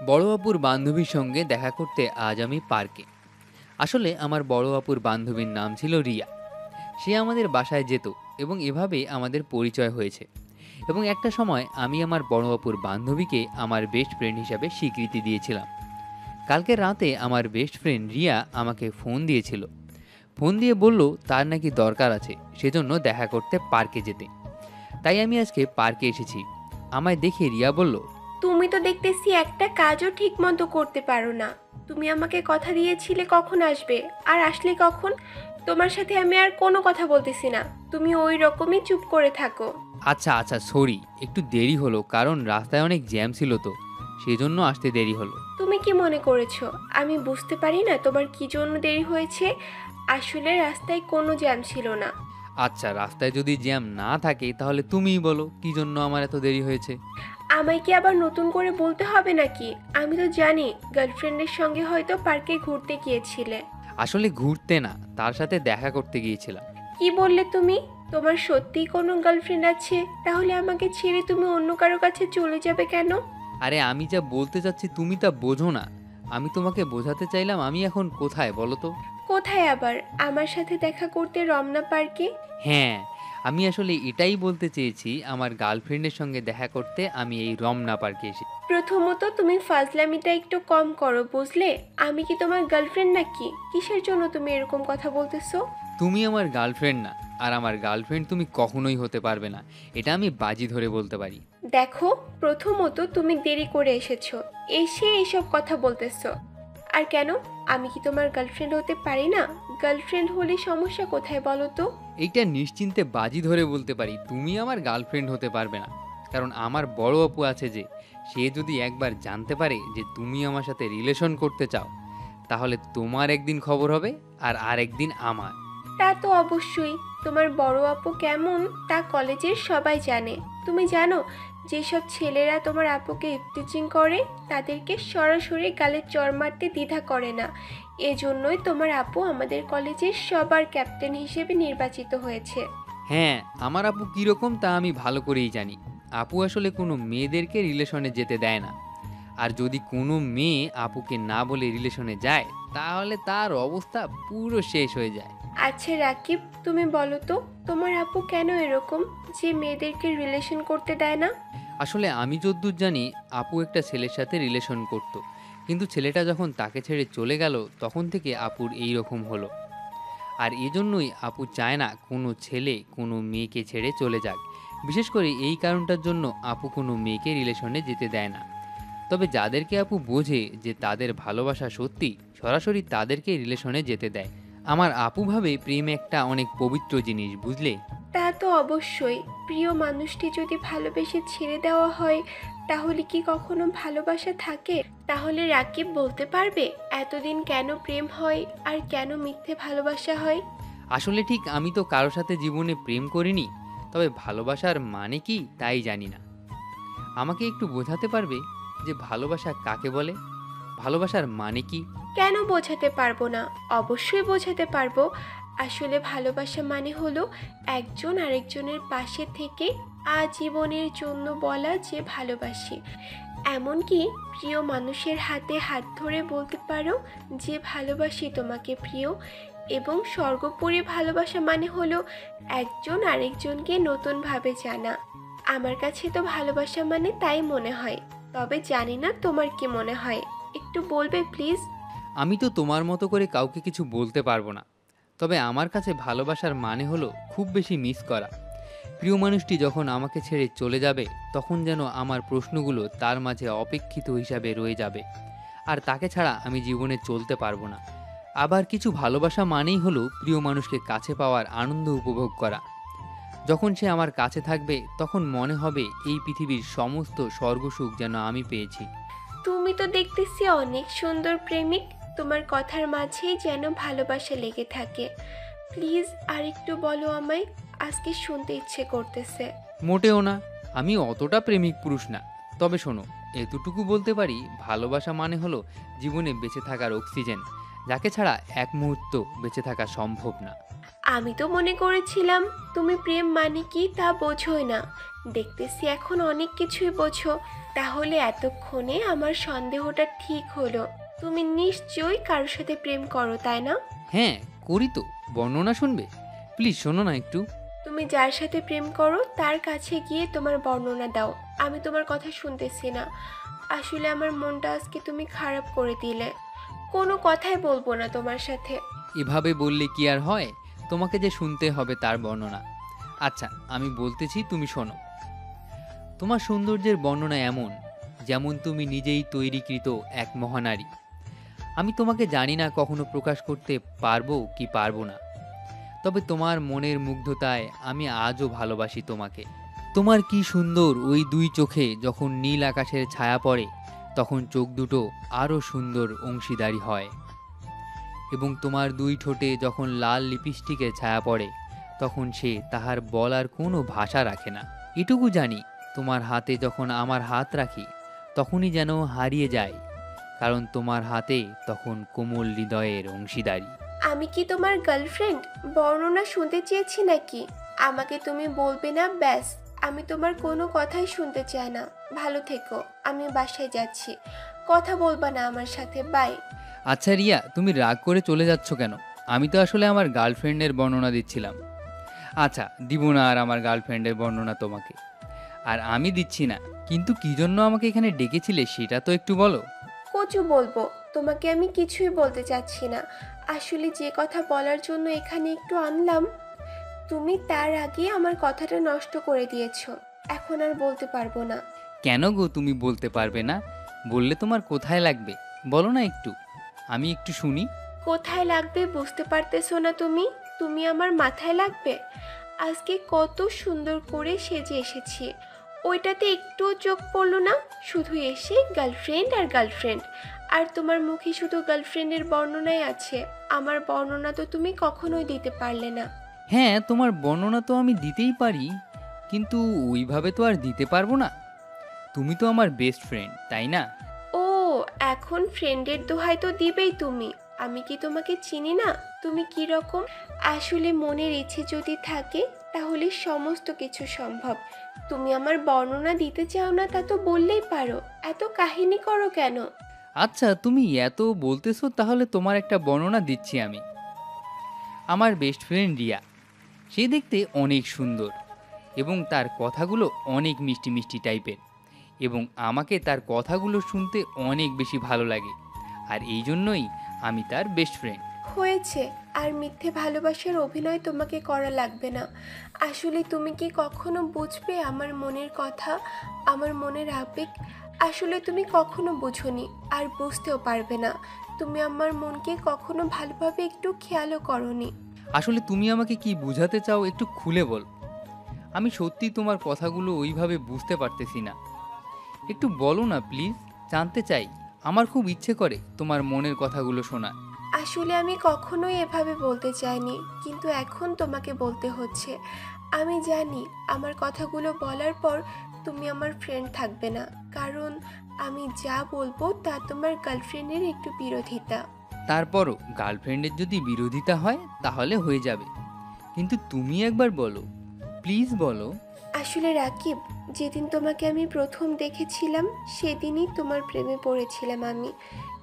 বড় আপুর বান্ধবীর সঙ্গে দেখা করতে আজ আমি পার্কে। আসলে আমার বড় আপুর বান্ধবীর নাম ছিল রিয়া। সে আমাদের বাসায় যেত এবং এভাবে আমাদের পরিচয় হয়েছে। এবং একটা সময় আমি আমার বড় আপুর বান্ধবীকে আমার বেস্ট ফ্রেন্ড হিসাবে স্বীকৃতি দিয়েছিলাম। কালকে রাতে আমার বেস্ট ফ্রেন্ড রিয়া আমাকে ফোন দিয়েছিল। ফোন দিয়ে বলল তার নাকি দরকার আছে, সেজন্য দেখা করতে পার্কে যেতে। তাই আমি আজকে পার্কে এসেছি। আমায় দেখে রিয়া বলল, তুমি তো দেখতেছি একটা কাজও ঠিক মতো করতে পারো না। তুমি আমাকে কথা দিয়েছিলে কখন আসবে, আর আসলে কখন? তোমার সাথে আমি আর কোনো কথা বলতেছি না, তুমি ওই রকমই চুপ করে থাকো। আচ্ছা আচ্ছা সরি, একটু দেরি হলো কারণ রাস্তায় অনেক জ্যাম ছিল তো, সেজন্য আসতে দেরি হলো। তুমি কি মনে করেছো আমি বুঝতে পারি না তোমার কি জন্য দেরি হয়েছে? আসলে রাস্তায় কোনো জ্যাম ছিল না। আচ্ছা, রাস্তায় যদি জ্যাম না থাকে তাহলে তুমিই বলো কি জন্য আমার এত দেরি হয়েছে। আমায় কি আবার নতুন করে বলতে হবে নাকি? আমি তো জানি গার্লফ্রেন্ডের সঙ্গে হয়তো পার্কে ঘুরতে গিয়েছিলে। আসলে ঘুরতে না, তার সাথে দেখা করতে গিয়েছিলাম। কি বললে তুমি? তোমার সত্যিই কোনো গার্লফ্রেন্ড আছে? তাহলে আমাকে ছেড়ে তুমি অন্য কারো কাছে চলে যাবে কেন? আরে আমি যা বলতে চাচ্ছি তুমি তা বোঝো না। আমি তোমাকে বোঝাতে চাইলাম আমি এখন কোথায় বলো তো। কোথায় আবার? আমার সাথে দেখা করতে রমনা পার্কে? হ্যাঁ, আমি আসলে এটাই বলতে চেয়েছি, আমার গার্লফ্রেন্ডের সঙ্গে দেখা করতে আমি এই রমনা পার্কে এসেছি। প্রথমত তুমি ফাজলামিটা একটু কম করো, বুঝলে? আমি কি তোমার গার্লফ্রেন্ড নাকি? কিসের জন্য তুমি এরকম কথা বলতেছো? তুমি আমার গার্লফ্রেন্ড না, আর আমার গার্লফ্রেন্ড তুমি কখনোই হতে পারবে না, এটা আমি বাজি ধরে বলতে পারি। দেখো, প্রথমত তুমি দেরি করে এসেছো, এসে এইসব কথা বলতেছো। আর কেন? আমি কি তোমার গার্লফ্রেন্ড হতে পারি না? গার্লফ্রেন্ড হলে সমস্যা কোথায় বলো তো? এইটা নিশ্চিন্তে বাজি ধরে বলতে পারি তুমি আমার গার্লফ্রেন্ড হতে পারবে না। কারণ আমার বড় আপু আছে যে, সে যদি একবার জানতে পারে যে তুমি আমার সাথে রিলেশন করতে চাও, তাহলে তোমার একদিন খবর হবে আর আরেকদিন আমার। তা তো অবশ্যই। তোমার বড় আপু কেমন তা কলেজের সবাই জানে। তুমি জানো, যেসব ছেলেরা তোমার আপুকে ইফটিজিং করে তাদেরকে সরাসরি গালে চড় মারতে দ্বিধা করে না। এজন্যই তোমার আপু আমাদের কলেজের সবার ক্যাপ্টেন হিসেবে নির্বাচিত হয়েছে। হ্যাঁ, আমার আপু কীরকম তা আমি ভালো করেই জানি। আপু আসলে কোনো মেয়েদেরকে রিলেশনে যেতে দেয় না। আর যদি কোনো মেয়ে আপুকে না বলে রিলেশনে যায়, তাহলে তার অবস্থা পুরো শেষ হয়ে যায়। আচ্ছা রাকিব, তুমি বলো তো, তোমার আপু কেন এরকম যে মেয়েদেরকে রিলেশন করতে দেয় না? আসলে আমি যদ্দূর জানি, আপু একটা ছেলের সাথে রিলেশন করত, কিন্তু ছেলেটা যখন তাকে ছেড়ে চলে গেল তখন থেকে আপুর এই রকম হলো। আর এজন্যই আপু চায় না কোনো ছেলে কোনো মেয়েকে ছেড়ে চলে যাক। বিশেষ করে এই কারণটার জন্য আপু কোনো মেয়েকে রিলেশনে যেতে দেয় না। তবে যাদেরকে আপু বোঝে যে তাদের ভালোবাসা সত্যি, সরাসরি তাদেরকে রিলেশনে যেতে দেয়। আমার আপু ভাবে প্রেম একটা অনেক পবিত্র জিনিস, বুঝলে। তা তো অবশ্যই। প্রিয় মানুষটি যদি ভালোবেসে ছেড়ে দেওয়া হয়, তাহলে কি কখনো ভালোবাসা থাকে? তাহলে রাকিব বলতে পারবে এতদিন কেন প্রেম হয় আর কেন মিথ্যে ভালোবাসা হয়? আসলে ঠিক আমি তো কারো সাথে জীবনে প্রেম করিনি, তবে ভালোবাসার মানে কি তাই জানি না। আমাকে একটু বোঝাতে পারবে যে ভালোবাসা কাকে বলে, ভালোবাসার মানে কি? কেন বোঝাতে পারবো না? অবশ্যই বোঝাতে পারবো। আসলে ভালোবাসা মানে হলো একজন আরেকজনের পাশে থেকে আজীবনের জন্য বলা যে ভালোবাসি। এমনকি প্রিয় মানুষের হাতে হাত ধরে বলতে পারো যে ভালোবাসি তোমাকে প্রিয়। এবং সর্বোপরি ভালোবাসা মানে হলো একজন আরেকজনকে নতুনভাবে জানা। আমার কাছে তো ভালোবাসা মানে তাই মনে হয়। তবে জানি না তোমার কি মনে হয়, একটু বলবে প্লিজ? আমি তো তোমার মতো করে কাউকে কিছু বলতে পারবো না। তবে আমার কাছে ভালোবাসার মানে হলো খুব বেশি মিস করা। প্রিয় মানুষটি যখন আমাকে ছেড়ে চলে যাবে, তখন যেন আমার প্রশ্নগুলো তার মাঝে অপেক্ষিত হিসাবে রয়ে যাবে, আর তাকে ছাড়া আমি জীবনে চলতে পারবো না। আবার কিছু ভালোবাসা মানেই হলো প্রিয় মানুষকে কাছে পাওয়ার আনন্দ উপভোগ করা। যখন সে আমার কাছে থাকবে তখন মনে হবে এই পৃথিবীর সমস্ত স্বর্গসুখ যেন আমি পেয়েছি। তুমি তো দেখতেছি অনেক সুন্দর প্রেমিক। তোমার কথার মাঝেই যেন ভালোবাসা লেগে থাকে। প্লিজ আর একটু বলো আমায়, আজকে শুনতে ইচ্ছে করতেছে। মোটেও না, আমি অতটা প্রেমিক পুরুষ না। তবে শোনো, এতটুকু বলতে পারি, ভালোবাসা মানে হলো জীবনে বেঁচে থাকার অক্সিজেন, যাকে ছাড়া এক মুহূর্ত বেঁচে থাকা সম্ভব না। আমি তো মনে করেছিলাম তুমি প্রেম মানে কি তা বোঝোই না। দেখতেছি এখন অনেক কিছুই বোঝো। তাহলে এতক্ষণে আমার সন্দেহটা ঠিক হলো। তুমি নিশ্চয়ই কারোর সাথে প্রেম করো, তাই না? হ্যাঁ, করি তো। বর্ণনা শুনবে? প্লিজ শোনো না একটু। তুমি যার সাথে প্রেম করো তার কাছে গিয়ে তোমার বর্ণনা দাও। আমি তোমার কথা শুনতেছি না। আসলে আমার মনটা আজকে তুমি খারাপ করে দিলে। কোনো কথাই বলবো না তোমার সাথে। এভাবে বললে কি আর হয়? তোমাকে যে শুনতে হবে তার বর্ণনা। আচ্ছা, আমি বলতেছি, তুমি শোনো। তোমার সৌন্দর্যের বর্ণনা এমন, যেমন তুমি নিজেই তৈরিকৃত এক মহানারী। আমি তোমাকে জানি না কখনো প্রকাশ করতে পারবো কি পারবো না, তবে তোমার মনের মুগ্ধতায় আমি আজও ভালোবাসি তোমাকে। তোমার কি সুন্দর ওই দুই চোখে যখন নীল আকাশের ছায়া পড়ে, তখন চোখ দুটো আরও সুন্দর অংশীদারি হয়। এবং তোমার দুই ঠোঁটে যখন লাল লিপস্টিকের ছায়া পড়ে, তখন সে তাহার বলার কোনো ভাষা রাখে না। এটুকু জানি, তোমার হাতে যখন আমার হাত রাখি, তখনই যেন হারিয়ে যায়, কারণ তোমার হাতে তখন কোমল হৃদয়ের অংশীদারি। আমি কি তোমার গার্লফ্রেন্ড? বর্ণনা শুনতে চেয়েছি নাকি? আমাকে তুমি বলবে না ব্যাস। আমি তোমার কোনো কথাই শুনতে চাই না। ভালো থেকো, আমি বাসায় যাচ্ছি। কথা বলবা না আমার সাথে, বাই। আচ্ছা রিয়া, তুমি রাগ করে চলে যাচ্ছ কেন? আমি তো আসলে আমার গার্লফ্রেন্ডের বর্ণনা দিচ্ছিলাম। আচ্ছা, দিব না আর আমার গার্লফ্রেন্ডের বর্ণনা তোমাকে। আর আমি দিচ্ছি না, কিন্তু কি জন্য আমাকে এখানে ডেকেছিলে সেটা তো একটু বলো। কচু বলবো? তোমাকে আমি কিছুই বলতে চাচ্ছি না। আসলে যে কথা বলার জন্য এখানে একটু আনলাম, তুমি তার আগে আমার কথাটা নষ্ট করে দিয়েছো। এখন আর বলতে পারবো না। কেন গো তুমি বলতে পারবে না? বললে তোমার কোথায় লাগবে? বলো না একটু, আমি একটু শুনি। কোথায় লাগবে বুঝতে পারতেছো না তুমি? তুমি আমার মাথায় লাগবে। আজকে কত সুন্দর করে সেজে এসেছি, ওইটাতে একটুও চোখ পড়লো না? শুধু এসে গার্লফ্রেন্ড আর গার্লফ্রেন্ড। আর তোমার মুখে শুধু গার্লফ্রেন্ডের বর্ণনাই আছে। আমার বর্ণনা তো তুমি কখনোই দিতে পারলে না। হ্যাঁ, তোমার বর্ণনা তো আমি দিতেই পারি, কিন্তু ওইভাবে তো আর দিতে পারবো না। তুমি তো আমার বেস্ট ফ্রেন্ড, তাই না? ও, এখন ফ্রেন্ডের দোহাই তো দিবেই তুমি। আমি কি তোমাকে চিনি না? তুমি কি রকম? আসলে মনের ইচ্ছে যদি থাকে তাহলে সমস্ত কিছু সম্ভব। তুমি আমার বর্ণনা দিতে চাও না তা তো বললেই পারো। এত কাহিনী করো কেন? আচ্ছা, তুমি এত বলতেছো, তাহলে তোমার একটা বর্ণনা দিচ্ছি আমি। আমার বেস্ট ফ্রেন্ড রিয়া, সে দেখতে অনেক সুন্দর এবং তার কথাগুলো অনেক মিষ্টি মিষ্টি টাইপের, এবং আমাকে তার কথাগুলো শুনতে অনেক বেশি ভালো লাগে। আর এই জন্যই আমি তার বেস্ট ফ্রেন্ড। হয়েছে, আর মিথ্যে ভালোবাসার অভিনয় তোমাকে করা লাগবে না। আসলে তুমি কি কখনো বুঝবে আমার মনের কথা, আমার মনের আবেগ? আসলে তুমি কখনো বুঝোনি, আর বুঝতেও পারবে না। তুমি আমার মনকে কখনো ভালোভাবে একটু খেয়ালও করনি। আসলে তুমি আমাকে কি বোঝাতে চাও একটু খুলে বল। আমি সত্যি তোমার কথাগুলো ওইভাবে বুঝতে পারতেছি না। একটু বলো না প্লিজ, জানতে চাই। আমার খুব ইচ্ছে করে তোমার মনের কথাগুলো শোনা। আসলে আমি কখনোই এভাবে বলতে চাইনি, কিন্তু এখন তোমাকে বলতে হচ্ছে। আমি জানি আমার কথাগুলো বলার পর তুমি আমার ফ্রেন্ড থাকবে না, কারণ আমি যা বলবো তা তোমার গার্লফ্রেন্ডের একটু বিরোধিতা। তারপরও গার্লফ্রেন্ডের যদি বিরোধিতা হয় তাহলে হয়ে যাবে, কিন্তু তুমি একবার বলো, প্লিজ বলো। আসলে রাকিব, যেদিন তোমাকে আমি প্রথম দেখেছিলাম সেদিনই তোমার প্রেমে পড়েছিলাম আমি।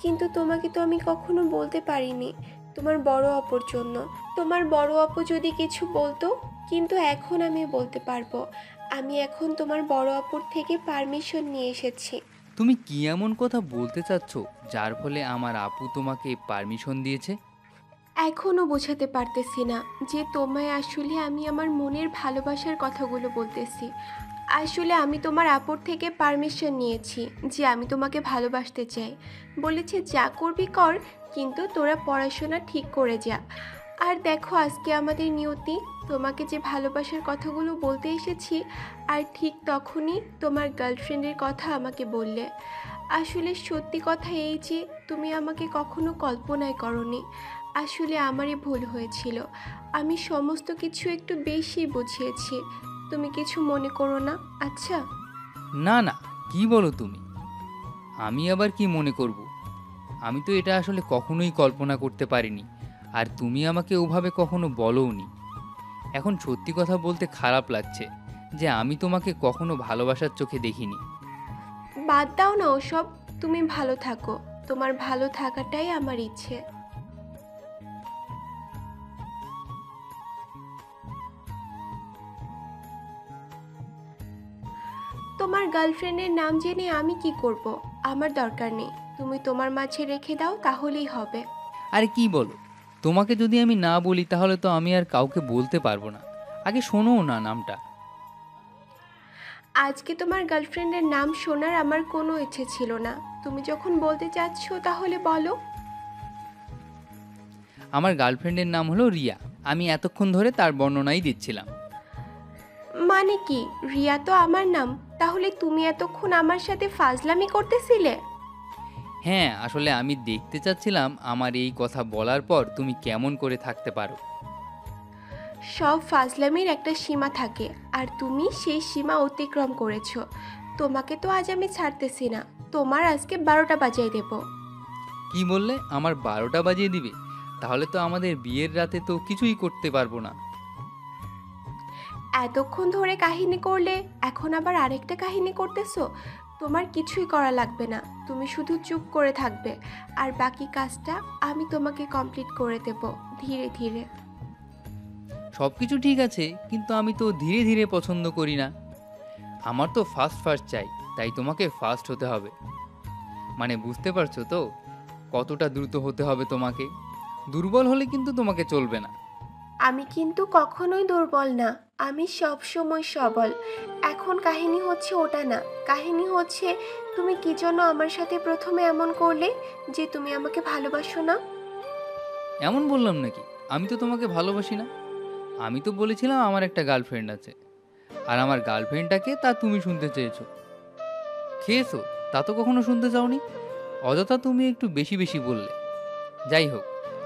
কিন্তু তোমাকে তো আমি কখনো বলতে পারিনি, তোমার বড় আপুর জন্য। তোমার বড় আপু যদি কিছু বলতো, কিন্তু এখন আমি বলতে পারবো। আমি এখন তোমার বড় আপুর থেকে পারমিশন নিয়ে এসেছি। তুমি কি এমন কথা বলতে চাচ্ছ যার ফলে আমার আপু তোমাকে পারমিশন দিয়েছে? এখনও বোঝাতে পারতেছি না যে তোমায় আসলে আমি আমার মনের ভালোবাসার কথাগুলো বলতেছি। আসলে আমি তোমার আপুর থেকে পারমিশন নিয়েছি যে আমি তোমাকে ভালোবাসতে চাই। বলেছে যা করবি কর, কিন্তু তোরা পড়াশোনা ঠিক করে যা। আর দেখো আজকে আমাদের নিয়তি, তোমাকে যে ভালোবাসার কথাগুলো বলতে এসেছি, আর ঠিক তখনই তোমার গার্লফ্রেন্ডের কথা আমাকে বললে। আসলে সত্যি কথা এই যে তুমি আমাকে কখনো কল্পনাই করনি। আসলে আমারই ভুল হয়েছিল, আমি সমস্ত কিছু একটু বেশি বুঝিয়েছি। তুমি কিছু মনে করো না, আচ্ছা? না না, কি বলো তুমি? আমি আবার কি মনে করব? আমি তো এটা আসলে কখনোই কল্পনা করতে পারিনি। আর তুমি আমাকে ওভাবে কখনো বলোওনি। এখন সত্যি কথা বলতে খারাপ লাগছে যে আমি তোমাকে কখনো ভালোবাসার চোখে দেখিনি। বাদ দাও না ওসব। তুমি ভালো থাকো, তোমার ভালো থাকাটাই আমার ইচ্ছে। তোমার গার্লফ্রেন্ডের নাম জেনে আমি কি করব? আমার দরকার নেই, তুমি তোমার মাঝে রেখে দাও, তাহলেই হবে। আরে কি বলো, তোমাকে যদি আমি না বলি তাহলে তো আমি আর কাউকে বলতে পারবো না। আগে শোনো না নামটা। আজকে তোমার গার্লফ্রেন্ডের নাম শোনার আমার কোনো ইচ্ছে ছিল না, তুমি যখন বলতে চাচ্ছ তাহলে বলো। আমার গার্লফ্রেন্ডের নাম হলো রিয়া। আমি এতক্ষণ ধরে তার বর্ণনাই দিচ্ছিলাম। মানে কি? রিয়া তো আমার নাম, তাহলে তুমি এতক্ষণ আমার সাথে ফাজলামি করতেছিলে? হ্যাঁ, আসলে আমি দেখতে চাচ্ছিলাম আমার এই কথা বলার পর তুমি কেমন করে থাকতে পারো। সব ফাজলামির একটা সীমা থাকে, আর তুমি সেই সীমা অতিক্রম করেছো। তোমাকে তো আজ আমি ছাড়তেছি না, তোমার আজকে 12টা বাজিয়ে দেব। কি বললে? আমার 12টা বাজিয়ে দিবে? তাহলে তো আমাদের বিয়ের রাতে তো কিছুই করতে পারবো না। এতক্ষণ ধরে কাহিনী করলে, এখন আবার আরেকটা কাহিনী করতেছো? তোমার কিছুই করা লাগবে না, তুমি শুধু চুপ করে থাকবে, আর বাকি কাজটা আমি তোমাকে কমপ্লিট করে দেব ধীরে ধীরে। সব কিছু ঠিক আছে, কিন্তু আমি তো ধীরে ধীরে পছন্দ করি না। আমার তো ফার্স্ট ফার্স্ট চাই, তাই তোমাকে ফার্স্ট হতে হবে। মানে বুঝতে পারছো তো কতটা দ্রুত হতে হবে তোমাকে? দুর্বল হলে কিন্তু তোমাকে চলবে না। আমি কিন্তু কখনোই দুর্বল না, আমি সব সময় সবল। এখন কাহিনী হচ্ছে ওটা না, কাহিনী হচ্ছে তুমি কি জন্য আমার সাথে প্রথমে এমন করলে যে তুমি আমাকে ভালোবাসো না। এমন বললাম নাকি? আমি তো তোমাকে ভালোবাসি না। আমি তো বলেছিলাম আমার একটা গার্লফ্রেন্ড আছে, আর আমার গার্লফ্রেন্ডটাকে তা তুমি শুনতে চেয়েছো। খেয়েছো তা তো কখনো শুনতে চাওনি। অযথা তুমি একটু বেশি বেশি বললে। যাই হোক,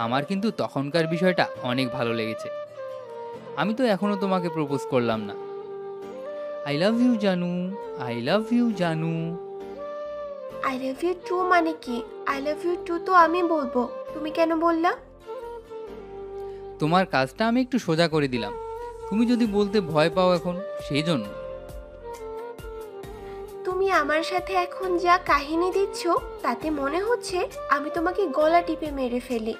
আমার কিন্তু তখনকার বিষয়টা অনেক ভালো লেগেছে। আমি তো এখনো তোমাকে প্রপোজ করলাম না। আই লাভ ইউ জানু, আই লাভ ইউ জানু। আই লাভ ইউ টু মানে কি? আই লাভ ইউ টু তো আমি বলবো, তুমি কেন বললা? তোমার কাজটা আমি একটু সোজা করে দিলাম, তুমি যদি বলতে ভয় পাও এখন, সেই জন্য। তুমি আমার সাথে এখন যা কাহিনী দিচ্ছ তাতে মনে হচ্ছে আমি তোমাকে গলা টিপে মেরে ফেলি।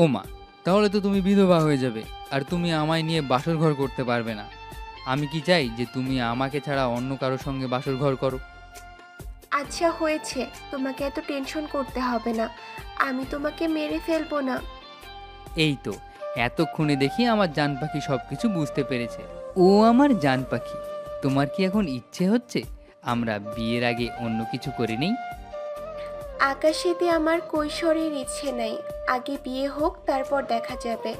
ও মা, তাহলে তো তুমি বিধবা হয়ে যাবে, আর তুমি আমায় নিয়ে বাসর ঘর করতে পারবে না। আমি কি চাই যে তুমি আমাকে ছাড়া অন্য কারোর সঙ্গে বাসর ঘর করো? আচ্ছা হয়েছে, তোমাকে এত টেনশন করতে হবে না, আমি তোমাকে মেরে ফেলবো না। এই তো, এতক্ষণে দেখি আমার জান পাখি সব কিছু বুঝতে পেরেছে। ও আমার জান পাখি, তোমার কি এখন ইচ্ছে হচ্ছে আমরা বিয়ের আগে অন্য কিছু করে নেই? আকাশেতে আমার কৈশোরের ইচ্ছে নাই, আগে বিয়ে হোক তারপর দেখা যাবে।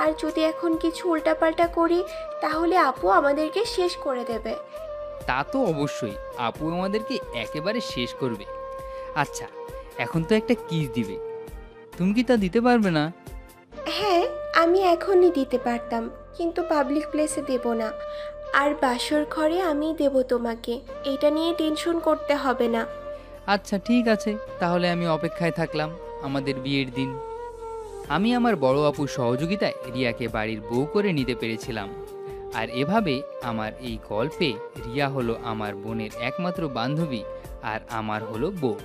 আর যদি এখন কিছু উল্টাপাল্টা করি তাহলে আপু আমাদেরকে শেষ করে দেবে। তা তো অবশ্যই, আপু আমাদেরকে একেবারে শেষ করবে। আচ্ছা, এখন তো একটা কিস দিবে, তুমি কি তা দিতে পারবে না? হ্যাঁ, আমি এখনই দিতে পারতাম, কিন্তু পাবলিক প্লেসে দেব না, আর বাসর ঘরে আমি দেব তোমাকে, এটা নিয়ে টেনশন করতে হবে না। আচ্ছা ঠিক আছে, তাহলে আমি অপেক্ষায় থাকলাম আমাদের বিয়ের দিন। আমি আমার বড় আপুর সহযোগিতায় রিয়াকে বাড়ির বউ করে নিতে পেরেছিলাম। আর এভাবে আমার এই গল্পে রিয়া হলো আমার বোনের একমাত্র বান্ধবী, আর আমার হলো বউ।